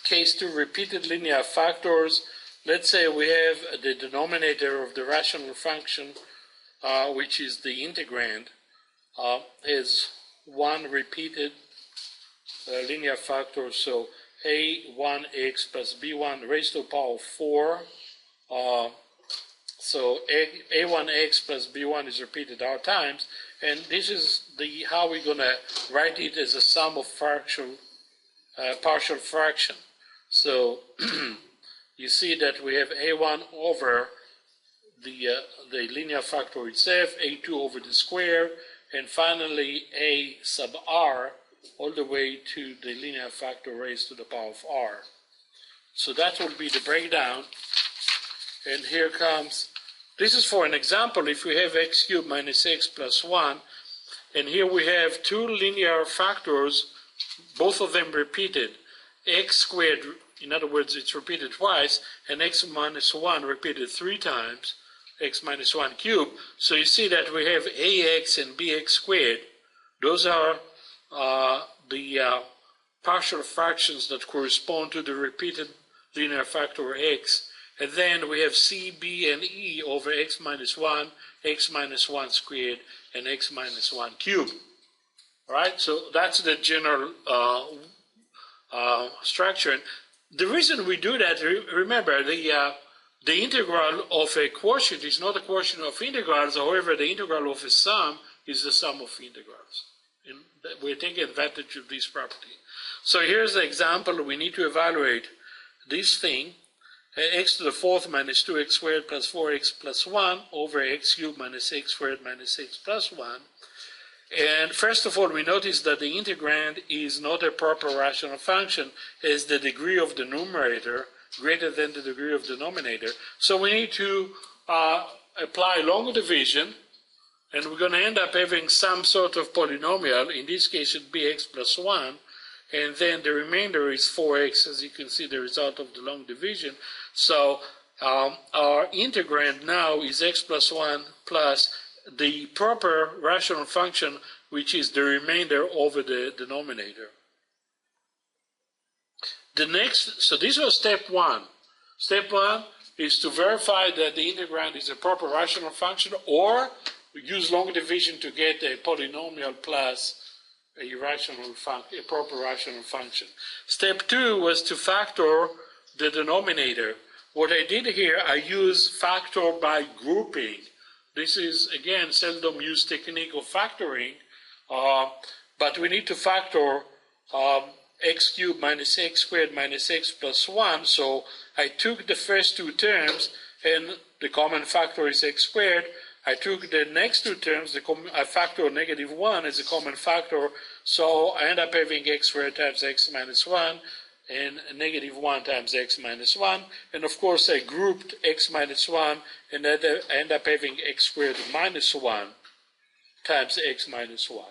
case 2, repeated linear factors. Let's say we have the denominator of the rational function, which is the integrand, is one repeated linear factor. So a1x plus b1 raised to the power of 4. So a1x plus b1 is repeated r times, and this is how we're going to write it as a sum of partial fraction. So you see that we have a1 over the linear factor itself, a2 over the square, and finally a sub r all the way to the linear factor raised to the power of r. So that will be the breakdown. And here comes, this is for an example, if we have x cubed minus x plus 1, and here we have two linear factors, both of them repeated, x squared, in other words, it's repeated twice, and x minus 1 repeated 3 times, x minus 1 cubed. So you see that we have ax and bx squared. Those are the partial fractions that correspond to the repeated linear factor x. And then we have c, b, and e over x minus 1 squared, and x minus 1 cubed. All right, so that's the general structure. And the reason we do that, remember, the integral of a quotient is not a quotient of integrals. However, the integral of a sum is the sum of integrals. And we're taking advantage of this property. So here's the example. We need to evaluate this thing, x to the fourth minus 2x squared plus 4x plus 1 over x cubed minus x squared minus x plus 1. And first of all, we notice that the integrand is not a proper rational function, as the degree of the numerator greater than the degree of the denominator. So we need to apply long division, and we're going to end up having some sort of polynomial. In this case, it would be x plus 1, and then the remainder is 4x, as you can see, the result of the long division. So our integrand now is x plus 1 plus the proper rational function, which is the remainder over the denominator. The next, so this was step 1. Step 1 is to verify that the integrand is a proper rational function, or we use long division to get a polynomial plus a proper rational function. Step 2 was to factor the denominator. What I did here, I used factor by grouping. This is, again, seldom used technique of factoring, but we need to factor x cubed minus x squared minus x plus 1. So I took the first two terms, and the common factor is x squared. I took the next two terms, I factor negative 1 as a common factor, so I end up having x squared times x minus 1 and negative 1 times x minus 1. And of course, I grouped x minus 1, and I end up having x squared minus 1 times x minus 1.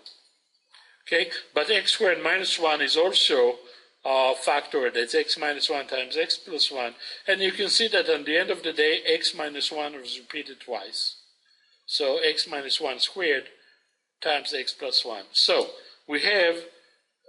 Okay, but x squared minus 1 is also factored. That's x minus 1 times x plus 1. And you can see that at the end of the day, x minus 1 was repeated twice. So x minus 1 squared times x plus 1. So we have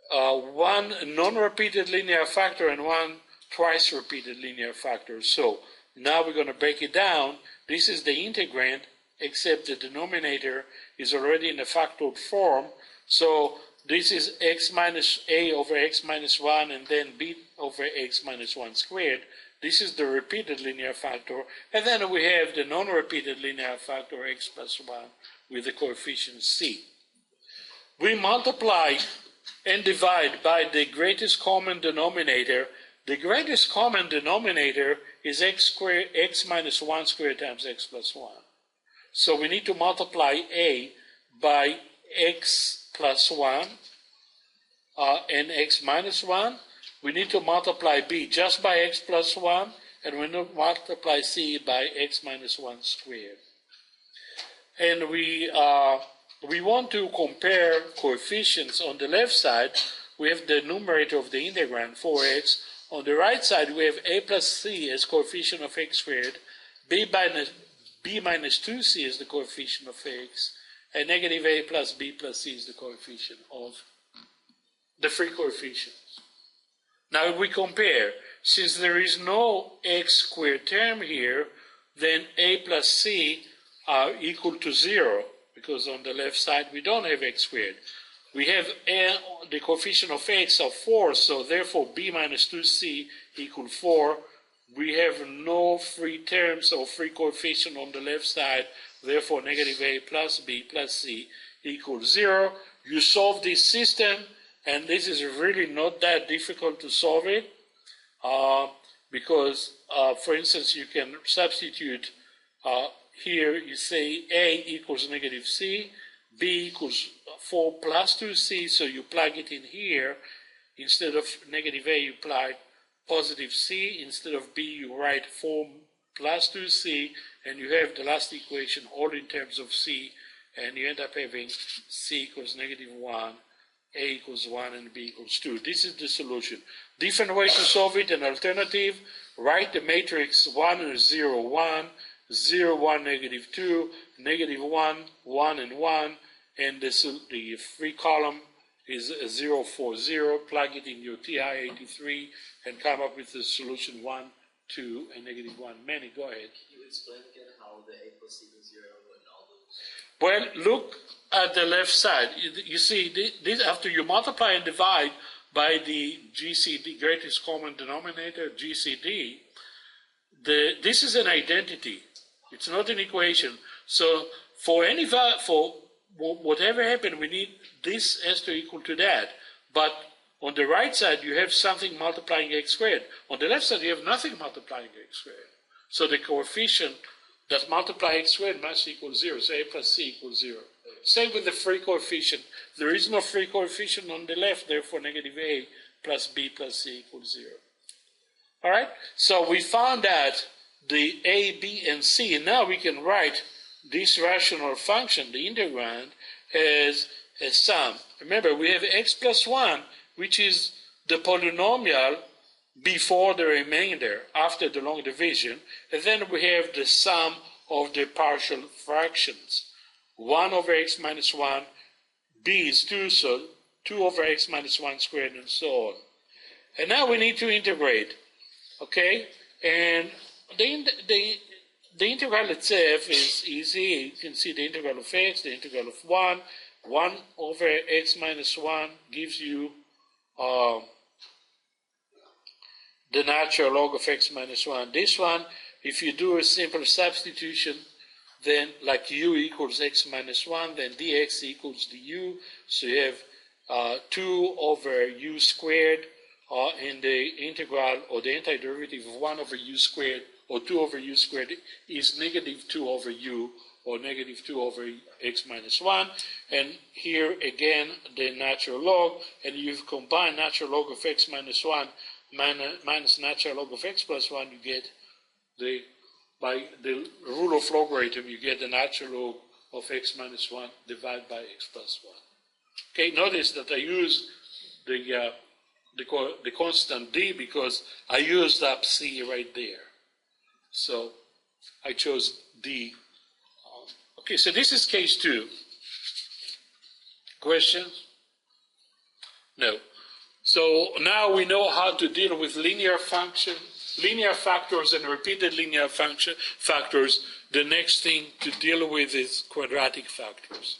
one non-repeated linear factor and one twice repeated linear factor. So now we're going to break it down. This is the integrand, except the denominator is already in a factored form. So this is x minus a over x minus 1 and then b over x minus 1 squared. This is the repeated linear factor. And then we have the non-repeated linear factor x plus 1 with the coefficient c. We multiply and divide by the greatest common denominator. The greatest common denominator is x minus 1 squared times x plus 1. So we need to multiply a by x plus 1 and x minus 1. We need to multiply b just by x plus 1, and we need to multiply c by x minus 1 squared. And we want to compare coefficients. On the left side, we have the numerator of the integrand, 4x. On the right side, we have a plus c as coefficient of x squared, b minus 2c is the coefficient of x, and negative a plus b plus c is the coefficient of the free coefficients. Now we compare. Since there is no x squared term here, then a plus c are equal to 0, because on the left side we don't have x squared. We have the coefficient of x of 4, so therefore b minus 2c equal 4. We have no free terms or free coefficient on the left side, therefore negative a plus b plus c equals 0. You solve this system, and this is really not that difficult to solve it, because, for instance, you can substitute here, you say a equals negative c, b equals 4 plus 2c, so you plug it in here. Instead of negative a, you apply positive c. Instead of b, you write 4 plus 2c, and you have the last equation all in terms of c, and you end up having c equals negative 1, a equals 1, and b equals 2. This is the solution. Different way to solve it: an alternative, write the matrix 1, 0, 1, 0, 1, negative 2, negative 1, 1, and 1, and the free column is 0, 4, 0. Plug it in your TI-83 and come up with the solution 1, 2, and negative 1. Manny, go ahead. Can you explain again how the a plus c equals 0 and all those? Well, look at the left side. You see, this, after you multiply and divide by the GCD, greatest common denominator, GCD, this is an identity. It's not an equation. So for any value, for whatever happened, we need this has to equal to that. But on the right side, you have something multiplying x squared. On the left side, you have nothing multiplying x squared. So the coefficient that multiply x squared must equal 0. So a plus c equals 0. Same with the free coefficient. There is no free coefficient on the left, therefore negative a plus b plus c equals 0. All right? So we found that the a, b, and c. And now we can write this rational function, the integrand, as a sum. Remember, we have x plus 1, which is the polynomial before the remainder, after the long division. And then we have the sum of the partial fractions. 1 over x minus 1, b is 2, so 2 over x minus 1 squared, and so on. And now we need to integrate, okay? And the integral itself is easy. You can see the integral of x, the integral of 1. 1 over x minus 1 gives you the natural log of x minus 1. This one, if you do a simple substitution, then like u equals x minus 1, then dx equals du. So you have 2 over u squared in the integral, or the antiderivative of 1 over u squared, or 2 over u squared is negative 2 over u, or negative 2 over x minus 1. And here again, the natural log, and you've combined natural log of x minus 1 minus natural log of x plus 1, you get by the rule of logarithm, you get the natural log of x minus 1 divided by x plus 1. Okay, notice that I use the constant d because I used up c right there. So I chose d. Okay, so this is case 2. Questions? No. So now we know how to deal with linear factors and repeated linear factors. The next thing to deal with is quadratic factors.